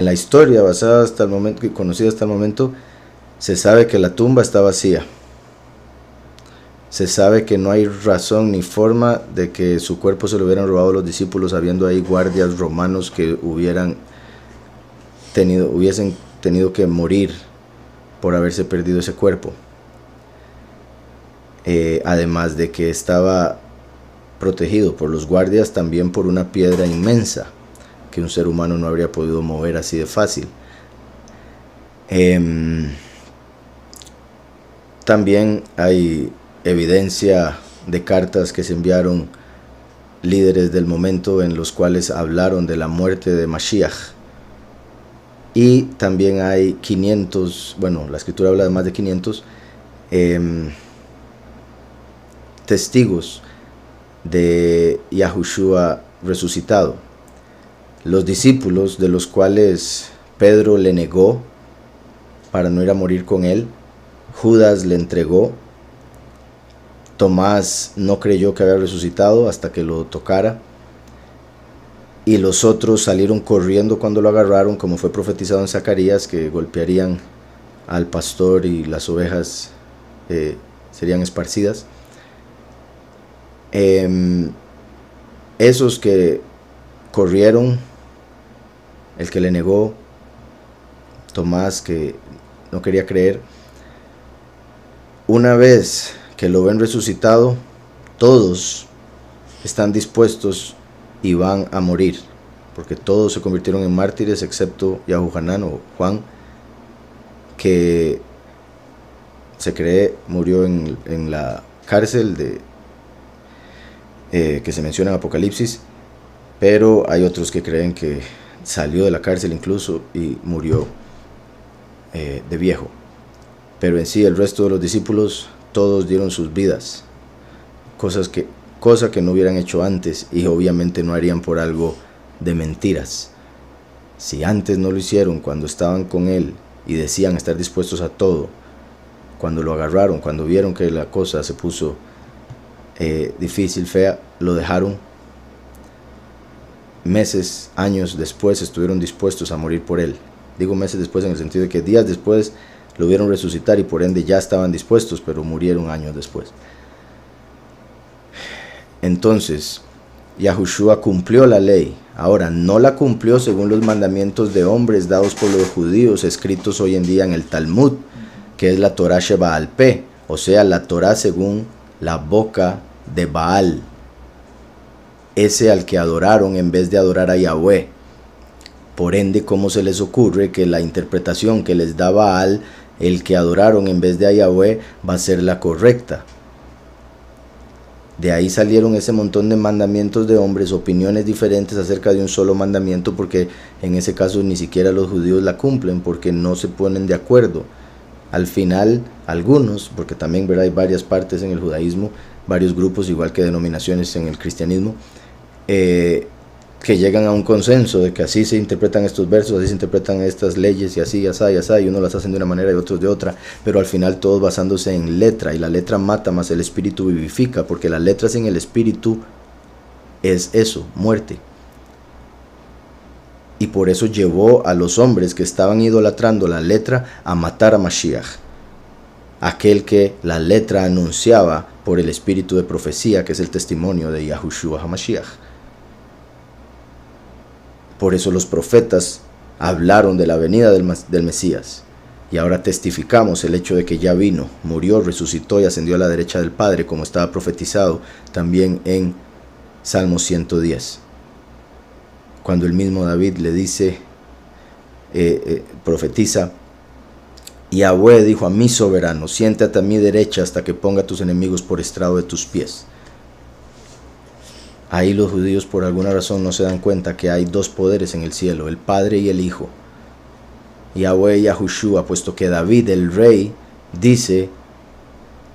En la historia basada hasta el momento, conocida hasta el momento, se sabe que la tumba está vacía. Se sabe que no hay razón ni forma de que su cuerpo se lo hubieran robado los discípulos, habiendo ahí guardias romanos que hubiesen tenido que morir por haberse perdido ese cuerpo. Además de que estaba protegido por los guardias también por una piedra inmensa que un ser humano no habría podido mover así de fácil. También hay evidencia de cartas que se enviaron líderes del momento en los cuales hablaron de la muerte de Mashiach. Y también hay 500, bueno, la escritura habla de más de 500 testigos de Yahushua resucitado. Los discípulos, de los cuales Pedro le negó para no ir a morir con él, Judas le entregó, Tomás no creyó que había resucitado hasta que lo tocara, y los otros salieron corriendo cuando lo agarraron, como fue profetizado en Zacarías, que golpearían al pastor y las ovejas serían esparcidas. Esos que corrieron, el que le negó, Tomás, que no quería creer, una vez que lo ven resucitado, todos están dispuestos y van a morir, porque todos se convirtieron en mártires excepto Yahuhanán o Juan, que se cree murió en la cárcel que se menciona en Apocalipsis, pero hay otros que creen que salió de la cárcel incluso y murió de viejo. Pero en sí el resto de los discípulos todos dieron sus vidas, cosa que no hubieran hecho antes, y obviamente no harían por algo de mentiras. Si antes no lo hicieron cuando estaban con él y decían estar dispuestos a todo, cuando lo agarraron, cuando vieron que la cosa se puso difícil, fea, lo dejaron. Meses, años después estuvieron dispuestos a morir por él. Digo meses después en el sentido de que días después lo vieron resucitar y por ende ya estaban dispuestos, pero murieron años después. Entonces, Yahushua cumplió la ley. Ahora, no la cumplió según los mandamientos de hombres dados por los judíos, escritos hoy en día en el Talmud, que es la Torah Shebaal Peh, o sea, la Torah según la boca de Baal, ese al que adoraron en vez de adorar a Yahweh. Por ende, ¿cómo se les ocurre que la interpretación que les da Baal, el que adoraron en vez de a Yahweh, va a ser la correcta? De ahí salieron ese montón de mandamientos de hombres, opiniones diferentes acerca de un solo mandamiento, porque en ese caso ni siquiera los judíos la cumplen, porque no se ponen de acuerdo. Al final, algunos, porque también hay varias partes en el judaísmo, varios grupos, igual que denominaciones en el cristianismo, que llegan a un consenso de que así se interpretan estos versos, así se interpretan estas leyes, y así, y unos las hacen de una manera y otros de otra, pero al final todos basándose en letra, y la letra mata, más el espíritu vivifica, porque la letra sin el espíritu es eso, muerte. Y por eso llevó a los hombres que estaban idolatrando la letra a matar a Mashiach, aquel que la letra anunciaba por el espíritu de profecía, que es el testimonio de Yahushua HaMashiach. Por eso los profetas hablaron de la venida del Mesías. Y ahora testificamos el hecho de que ya vino, murió, resucitó y ascendió a la derecha del Padre, como estaba profetizado también en Salmo 110. Cuando el mismo David le dice, profetiza, Yahweh dijo a mi soberano, siéntate a mi derecha hasta que ponga a tus enemigos por estrado de tus pies. Ahí los judíos por alguna razón no se dan cuenta que hay dos poderes en el cielo, el Padre y el Hijo. Yahweh y Yahushua, puesto que David el rey dice,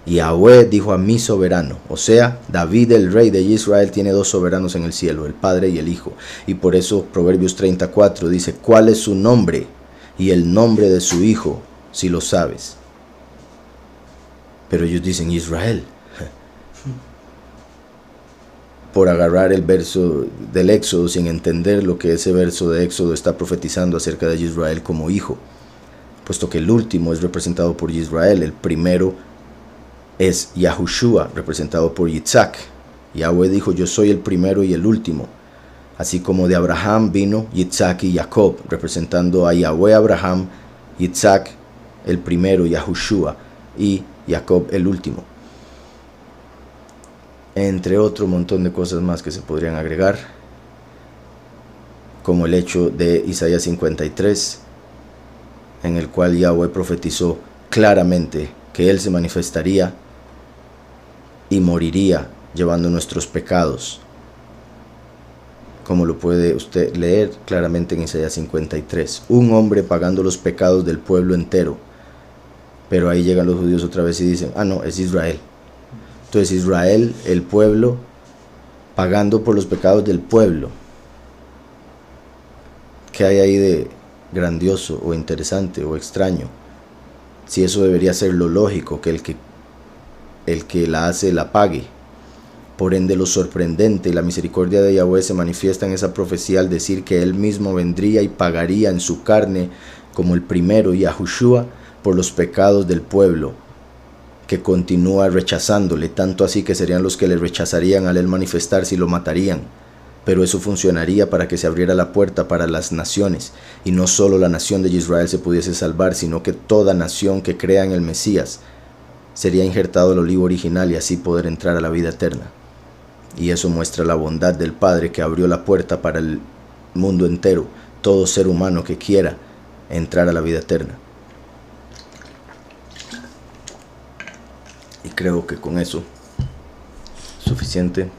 Yahweh dijo a mi soberano, o sea, David el rey de Israel tiene dos soberanos en el cielo, el Padre y el Hijo. Y por eso Proverbios 34 dice, ¿cuál es su nombre? Y el nombre de su Hijo, si lo sabes. Pero ellos dicen Israel. por agarrar el verso del Éxodo sin entender lo que ese verso de Éxodo está profetizando acerca de Israel como hijo, puesto que el último es representado por Israel, el primero es Yahushua, representado por Yitzhak. Yahweh dijo: yo soy el primero y el último. Así como de Abraham vino Yitzhak y Jacob, representando a Yahweh Abraham, Yitzhak el primero, Yahushua, y Jacob el último. Entre otro montón de cosas más que se podrían agregar, como el hecho de Isaías 53, en el cual Yahweh profetizó claramente que Él se manifestaría y moriría llevando nuestros pecados, como lo puede usted leer claramente en Isaías 53. Un hombre pagando los pecados del pueblo entero. Pero ahí llegan los judíos otra vez y dicen: ah, no, es Israel. Entonces Israel, el pueblo, pagando por los pecados del pueblo. ¿Qué hay ahí de grandioso o interesante o extraño? Si eso debería ser lo lógico, que el que la hace la pague. Por ende, lo sorprendente y la misericordia de Yahweh se manifiesta en esa profecía al decir que Él mismo vendría y pagaría en su carne como el primero, Yahushua, por los pecados del pueblo, que continúa rechazándole, tanto así que serían los que le rechazarían al Él manifestarse y lo matarían. Pero eso funcionaría para que se abriera la puerta para las naciones, y no solo la nación de Israel se pudiese salvar, sino que toda nación que crea en el Mesías sería injertado el olivo original y así poder entrar a la vida eterna. Y eso muestra la bondad del Padre, que abrió la puerta para el mundo entero, todo ser humano que quiera entrar a la vida eterna. Y creo que con eso es suficiente.